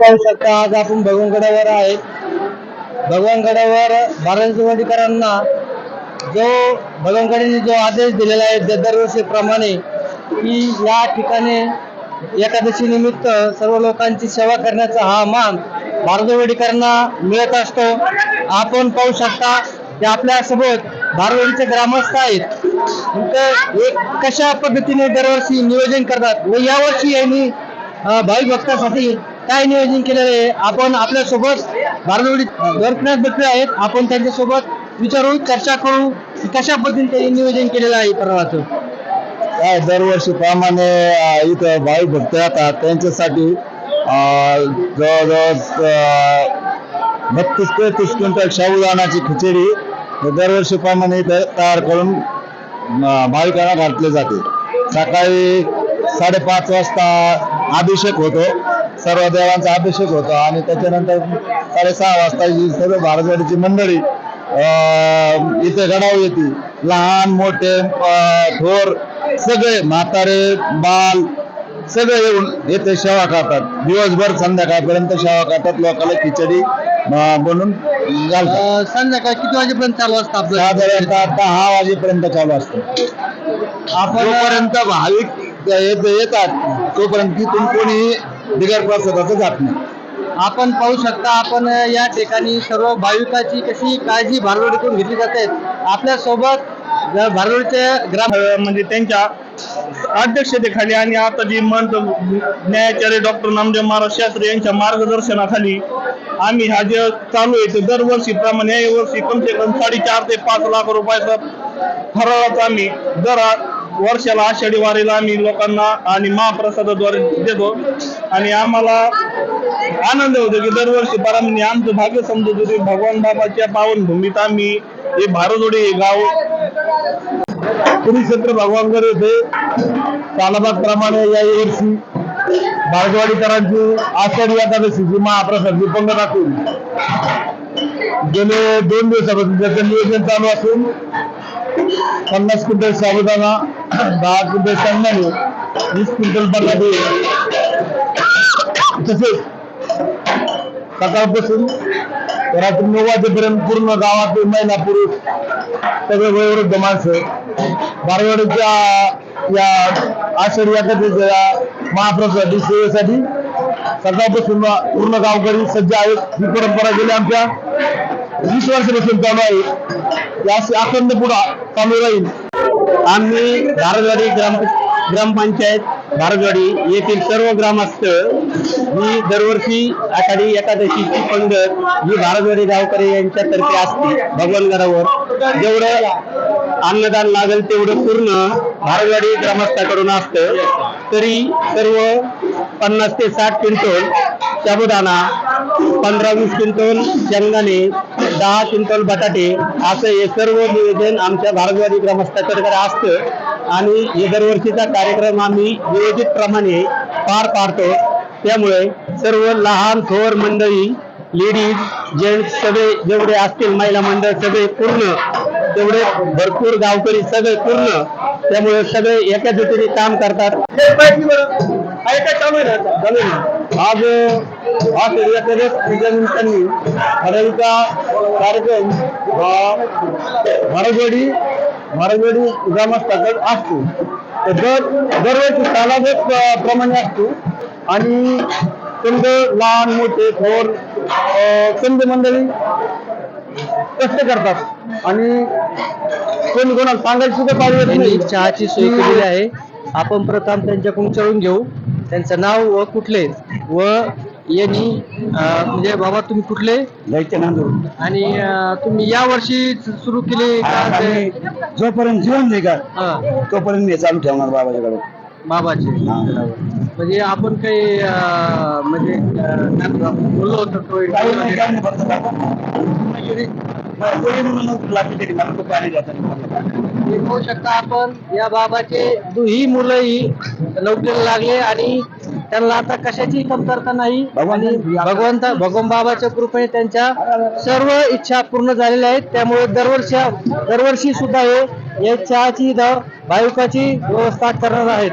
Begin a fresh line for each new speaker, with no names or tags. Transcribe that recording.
पाहू शकता आज आपण भगवानगडावर आहे. भगवानगडावर बारामतीकरांना जो भगवानगडाने जो आदेश दिलेला आहे दरवर्षीप्रमाणे की या ठिकाणी एकादशी निमित्त सर्व लोकांची सेवा करण्याचा हा मान बारदवाडीकरांना मिळत असतो. आपण पाहू शकता की आपल्या सोबत बारदवाडीचे ग्रामस्थ आहेत. एक कशा पद्धतीने दरवर्षी नियोजन करतात व यावर्षी यांनी भाविक भक्तांसाठी काय नियोजन केलेलं आहे आपण आपल्या सोबत बारदवाडी दर्शनात बसले आहेत. आपण त्यांच्या सोबत विचारू चर्चा करू की कशा पद्धतीने त्यांनी नियोजन केलेलं आहे परवाचं.
काय दरवर्षी प्रमाणे इथं भाविक भक्त येतात त्यांच्यासाठी जवळजवळ 32-33 क्विंटल साबुदाण्याची खिचडी दरवर्षी प्रमाणे इथं तयार करून भाविकांना घातले जाते. सकाळी 5:30 वाजता अभिषेक होतो, सर्व देवांचा अभिषेक होतो आणि त्याच्यानंतर 6:30 वाजता ही सर्व बारदवाडीची मंडळी इथे गडावर येते. लहान मोठे थोर सगळे म्हातारे बाल सगळे येऊन येथे सेवा करतात. दिवसभर संध्याकाळपर्यंत सेवा करतात. लोकांना खिचडी बनवून घालतात.
संध्याकाळी किती वाजेपर्यंत चालू असतं आपलं?
साधारणतः 10 वाजेपर्यंत चालू असतं. जोपर्यंत भाविक येतात तोपर्यंत तिथून कोणी बिगर प्रसादाचं जात नाही.
आपण पाहू शकता आपण या ठिकाणी सर्व भाविकांची कशी काळजी बारदवाडीतून घेतली जाते. आपल्या सोबत बारदवाडीचे ग्राम
म्हणजे त्यांच्या अध्यक्षतेखाली आणि आता जी महंत न्यायाचार्य डॉक्टर नामदेव महाराज शास्त्री यांच्या मार्गदर्शनाखाली आम्ही हा जे चालू आहे ते दरवर्षी प्रमाणे यावर्षी कम से कम 4.5 ते 5 लाख रुपयाचा फराळाचा आम्ही दर वर्षाला आषाढी वारीला आम्ही लोकांना आणि महाप्रसादाद्वारे देतो. आणि आम्हाला आनंद होतो की दरवर्षी प्रमाणे आमचं भाग्य समजत होते भगवान बाबाच्या पावनभूमीत आम्ही हे भारदवाडी गाव कुरुक्षेत्र भगवानगड येथे कालाबाद प्रमाणे या वर्षी बारदवाडीकरांची आषाढी एकादशीची महाप्रसादची पंगत असून गेले 2 दिवसापासून त्याचं नियोजन चालू असून 50 क्विंटल साबुदाणा, 10 क्विंटल शेंगदाणे, 20 क्विंटल बटाटे तसेच सकाळपासून रात्री 9 वाजेपर्यंत पूर्ण गावातील महिला पुरुष सगळे वयोवृद्ध माणसं बारदवाडीच्या या आषाढी एकादशीच्या महाप्रसाद सेवेसाठी सकाळपासून पूर्ण गावकरी सज्ज आहेत. ही परंपरा गेली आमच्या 20 वर्षापासून चालू आहे. याची अखंड पुढे चालू राहील.
आम्ही बारदवाडी ग्रामपंचायत बारदवाडी येथील सर्व ग्रामस्थ ही दरवर्षी आषाढी एकादशीची पंगत ही बारदवाडी गावकरी यांच्यातर्फे असते. भगवानगडावर जेवढं अन्नदान लागेल तेवढं पूर्ण बारदवाडी ग्रामस्थाकडून असतं. तरी सर्व 50 ते 60 क्विंटल साबुदाणा, 15-20 क्विंटल शेंगदाणे, 10 क्विंटल बटाटे असं हे सर्व नियोजन आमच्या बारदवाडी ग्रामस्थाकडे असतं. आणि हे दरवर्षीचा कार्यक्रम आम्ही नियोजित प्रमाणे पार पाडतो. त्यामुळे सर्व लहान थोर मंडळी, लेडीज जेंट्स सगळे जेवढे असतील, महिला मंडळ सगळे पूर्ण तेवढे भरपूर गावकरी सगळे पूर्ण, त्यामुळे सगळे एका जुटीने काम करतात. आज निमित्ताने हरवीचा कार्यक्रम बारदवाडी ग्रामस्थाकडे असतो. दरवर्षी कालावध प्रमाणे असतो आणि समजा लहान मोठे थोर समजा मंडळी कष्ट करतात आणि कोणी कोणाला सांगायची सुद्धा पाहिजे नाही. चहाची सोय केलेली आहे. आपण प्रथम त्यांच्याकडून विचारून घेऊ त्यांचं नाव व कुठले व यांनी म्हणजे बाबा तुम्ही कुठले आणि तुम्ही या वर्षी सुरू केले का?
जोपर्यंत जीवन नाही का तोपर्यंत मी चालू ठेवणार बाबाच्याकडे.
बाबाचे म्हणजे आपण काही म्हणजे बोललो होतो पाहू शकता आपण या बाबाचे ही मुलंही नोकरीला लागले आणि त्यांना आता कशाची कमतरता नाही. भगवान बाबाच्या कृपेने त्यांच्या सर्व इच्छा पूर्ण झालेल्या आहेत. त्यामुळे दरवर्षी सुद्धा हे चहाची भाविकाची व्यवस्था करणार आहेत.